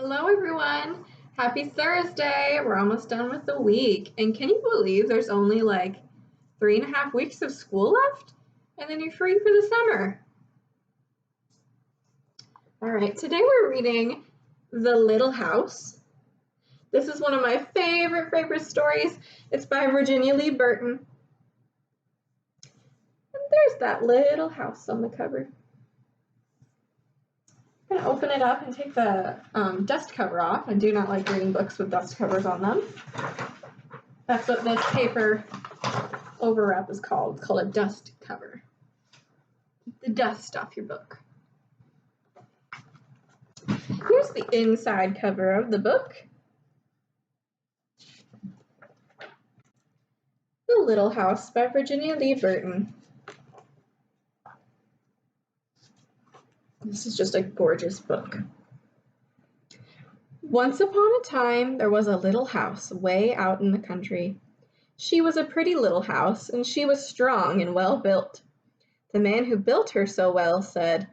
Hello, everyone. Happy Thursday. We're almost done with the week. And can you believe there's only like 3.5 weeks of school left? And then you're free for the summer. All right, today we're reading The Little House. This is one of my favorite stories. It's by Virginia Lee Burton. And there's that little house on the cover. I'm going to open it up and take the dust cover off. I do not like reading books with dust covers on them. That's what this paper overwrap is called. It's called a dust cover. Keep the dust off your book. Here's the inside cover of the book. The Little House by Virginia Lee Burton. This is just a gorgeous book. Once upon a time, there was a little house way out in the country. She was a pretty little house, and she was strong and well built. The man who built her so well said,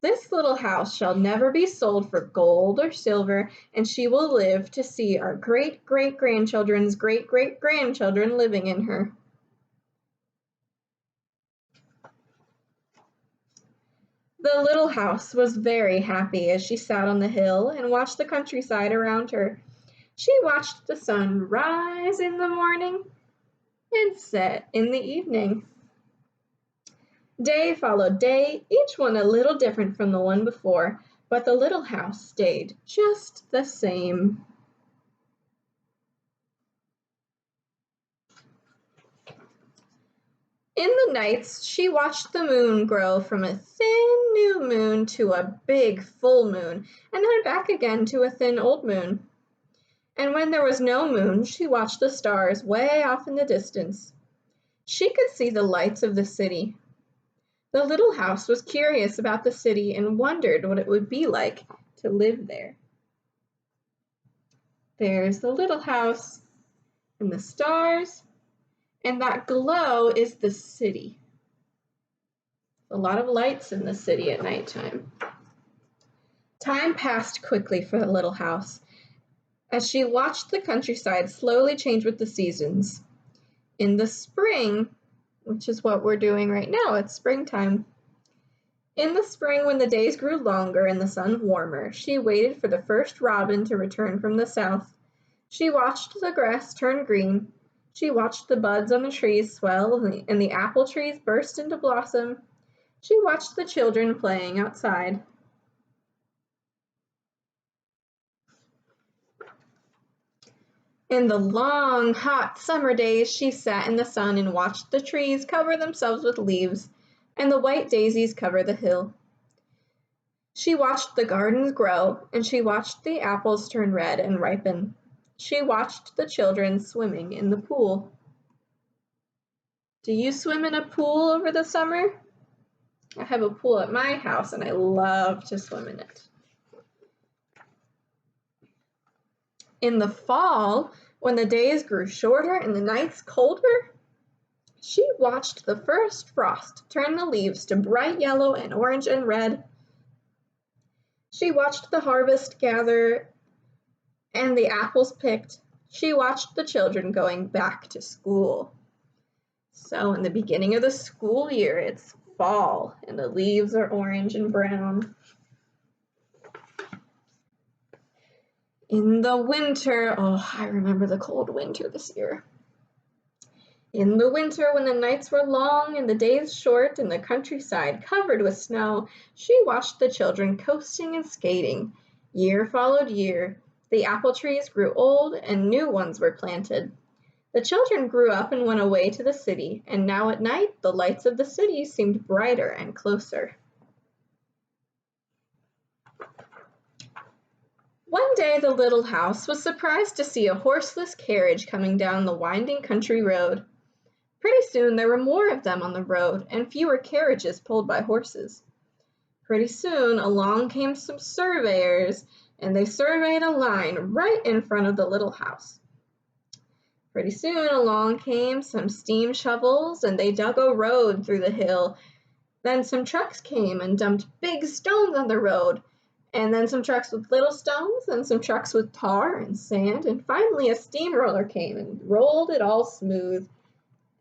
"This little house shall never be sold for gold or silver, and she will live to see our great-great-grandchildren's great-great-grandchildren living in her." The little house was very happy as she sat on the hill and watched the countryside around her. She watched the sun rise in the morning and set in the evening. Day followed day, each one a little different from the one before, but the little house stayed just the same. In the nights, she watched the moon grow from a thin new moon to a big full moon, and then back again to a thin old moon. And when there was no moon, she watched the stars way off in the distance. She could see the lights of the city. The little house was curious about the city and wondered what it would be like to live there. There's the little house and the stars. And that glow is the city. A lot of lights in the city at nighttime. Time passed quickly for the little house as she watched the countryside slowly change with the seasons. In the spring, which is what we're doing right now, it's springtime. In the spring, when the days grew longer and the sun warmer, she waited for the first robin to return from the south. She watched the grass turn green. She watched the buds on the trees swell and the apple trees burst into blossom. She watched the children playing outside. In the long, hot summer days, she sat in the sun and watched the trees cover themselves with leaves and the white daisies cover the hill. She watched the gardens grow, and she watched the apples turn red and ripen. She watched the children swimming in the pool. Do you swim in a pool over the summer? I have a pool at my house and I love to swim in it. In the fall, when the days grew shorter and the nights colder, she watched the first frost turn the leaves to bright yellow and orange and red. She watched the harvest gather and the apples picked. She watched the children going back to school. So in the beginning of the school year, it's fall, and the leaves are orange and brown. In the winter, I remember the cold winter this year. In the winter, when the nights were long and the days short and the countryside covered with snow, she watched the children coasting and skating. Year followed year. The apple trees grew old and new ones were planted. The children grew up and went away to the city, and now at night the lights of the city seemed brighter and closer. One day the little house was surprised to see a horseless carriage coming down the winding country road. Pretty soon there were more of them on the road and fewer carriages pulled by horses. Pretty soon along came some surveyors, and they surveyed a line right in front of the little house. Pretty soon along came some steam shovels, and they dug a road through the hill. Then some trucks came and dumped big stones on the road, and then some trucks with little stones, and some trucks with tar and sand, and finally a steamroller came and rolled it all smooth,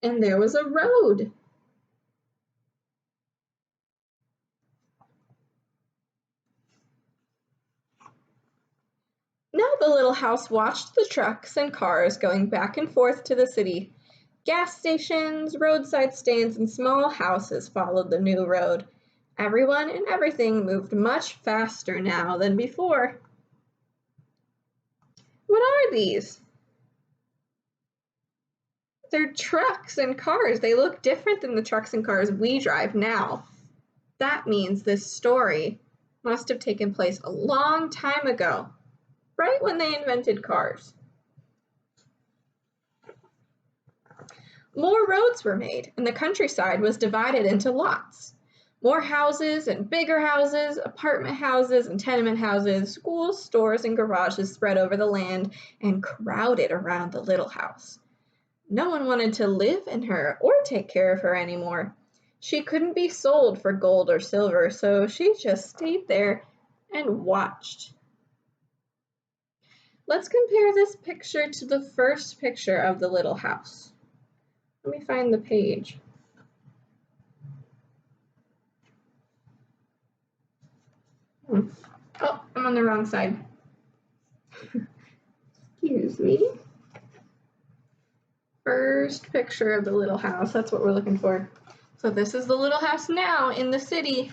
and there was a road. Now the little house watched the trucks and cars going back and forth to the city. Gas stations, roadside stands, and small houses followed the new road. Everyone and everything moved much faster now than before. What are these? They're trucks and cars. They look different than the trucks and cars we drive now. That means this story must have taken place a long time ago, right when they invented cars. More roads were made, and the countryside was divided into lots. More houses and bigger houses, apartment houses and tenement houses, schools, stores, and garages spread over the land and crowded around the little house. No one wanted to live in her or take care of her anymore. She couldn't be sold for gold or silver, so she just stayed there and watched. Let's compare this picture to the first picture of the little house. Let me find the page. Oh, I'm on the wrong side. Excuse me. First picture of the little house. That's what we're looking for. So this is the little house now in the city.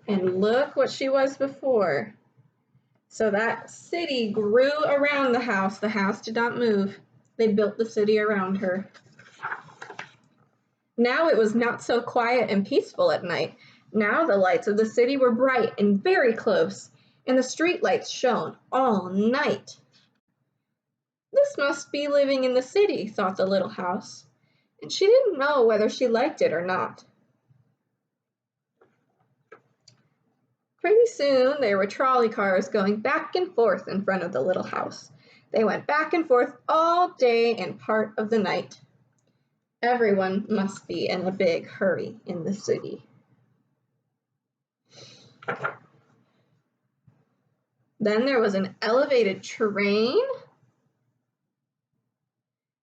And look what she was before. So that city grew around the house. The house did not move. They built the city around her. Now it was not so quiet and peaceful at night. Now the lights of the city were bright and very close, and the street lights shone all night. This must be living in the city, thought the little house, and she didn't know whether she liked it or not. Pretty soon there were trolley cars going back and forth in front of the little house. They went back and forth all day and part of the night. Everyone must be in a big hurry in the city. Then there was an elevated train.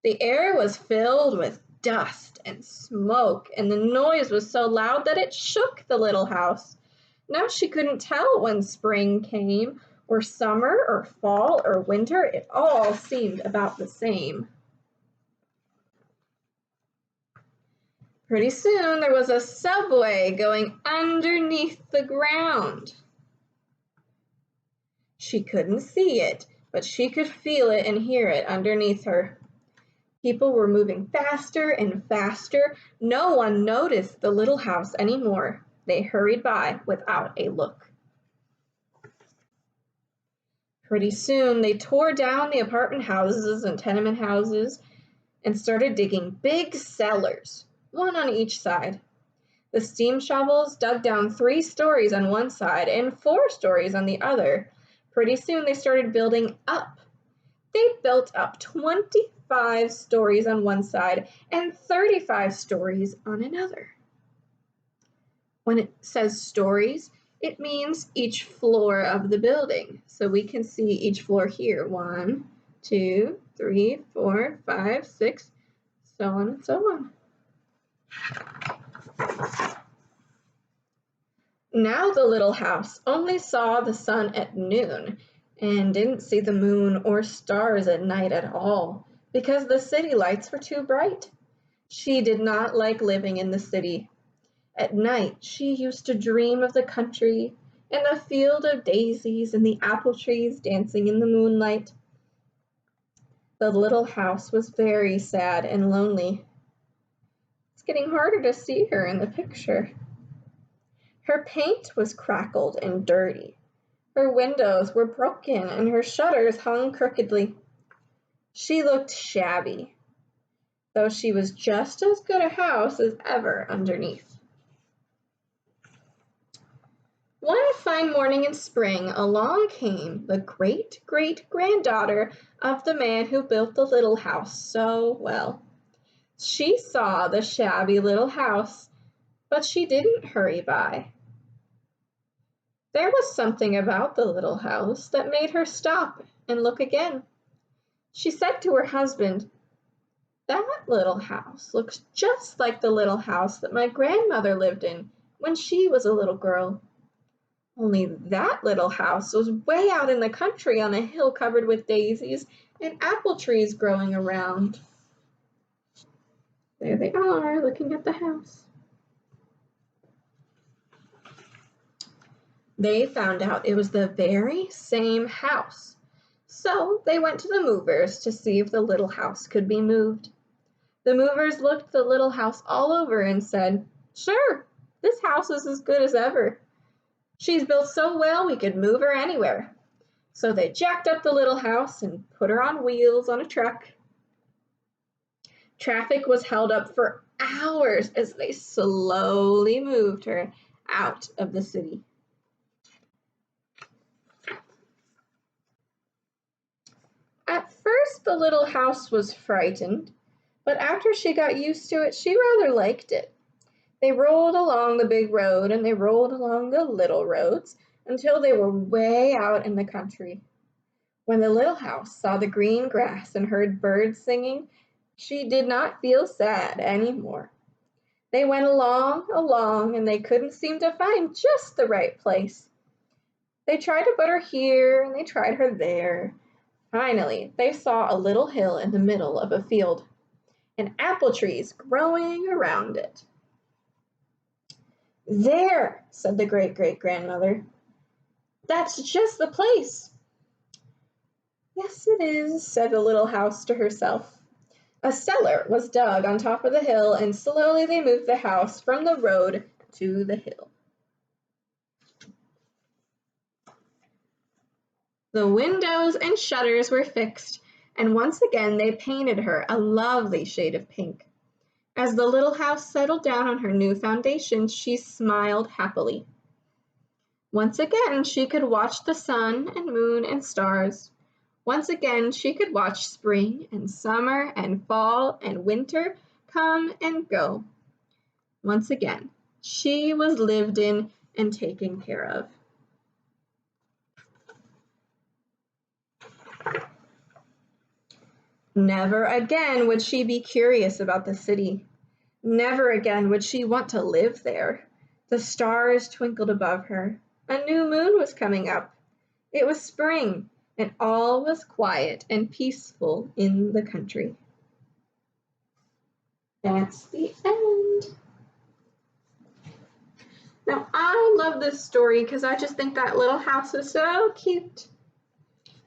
The air was filled with dust and smoke, and the noise was so loud that it shook the little house. Now she couldn't tell when spring came, or summer, or fall, or winter. It all seemed about the same. Pretty soon there was a subway going underneath the ground. She couldn't see it, but she could feel it and hear it underneath her. People were moving faster and faster. No one noticed the little house anymore. They hurried by without a look. Pretty soon they tore down the apartment houses and tenement houses and started digging big cellars, one on each side. The steam shovels dug down 3 stories on one side and 4 stories on the other. Pretty soon they started building up. They built up 25 stories on one side and 35 stories on another. When it says stories, it means each floor of the building. So we can see each floor here. 1, 2, 3, 4, 5, 6, so on and so on. Now the little house only saw the sun at noon and didn't see the moon or stars at night at all because the city lights were too bright. She did not like living in the city. At night, she used to dream of the country and the field of daisies and the apple trees dancing in the moonlight. The little house was very sad and lonely. It's getting harder to see her in the picture. Her paint was crackled and dirty. Her windows were broken and her shutters hung crookedly. She looked shabby, though she was just as good a house as ever underneath. One fine morning in spring, along came the great-great-granddaughter of the man who built the little house so well. She saw the shabby little house, but she didn't hurry by. There was something about the little house that made her stop and look again. She said to her husband, "That little house looks just like the little house that my grandmother lived in when she was a little girl. Only that little house was way out in the country on a hill covered with daisies and apple trees growing around." There they are, looking at the house. They found out it was the very same house. So they went to the movers to see if the little house could be moved. The movers looked the little house all over and said, "Sure, this house is as good as ever. She's built so well we could move her anywhere." So they jacked up the little house and put her on wheels on a truck. Traffic was held up for hours as they slowly moved her out of the city. At first, the little house was frightened, but after she got used to it, she rather liked it. They rolled along the big road and they rolled along the little roads until they were way out in the country. When the little house saw the green grass and heard birds singing, she did not feel sad anymore. They went along, and they couldn't seem to find just the right place. They tried to put her here and they tried her there. Finally, they saw a little hill in the middle of a field and apple trees growing around it. "There," said the great-great-grandmother. "That's just the place." "Yes, it is," said the little house to herself. A cellar was dug on top of the hill, and slowly they moved the house from the road to the hill. The windows and shutters were fixed, and once again they painted her a lovely shade of pink. As the little house settled down on her new foundation, she smiled happily. Once again she could watch the sun and moon and stars. Once again she could watch spring and summer and fall and winter come and go. Once again, she was lived in and taken care of. Never again would she be curious about the city. Never again would she want to live there. The stars twinkled above her. A new moon was coming up. It was spring, and all was quiet and peaceful in the country. That's the end. Now, I love this story because I just think that little house is so cute,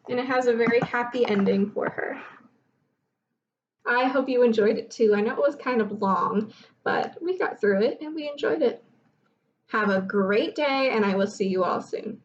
and it has a very happy ending for her. I hope you enjoyed it too. I know it was kind of long, but we got through it and we enjoyed it. Have a great day, and I will see you all soon.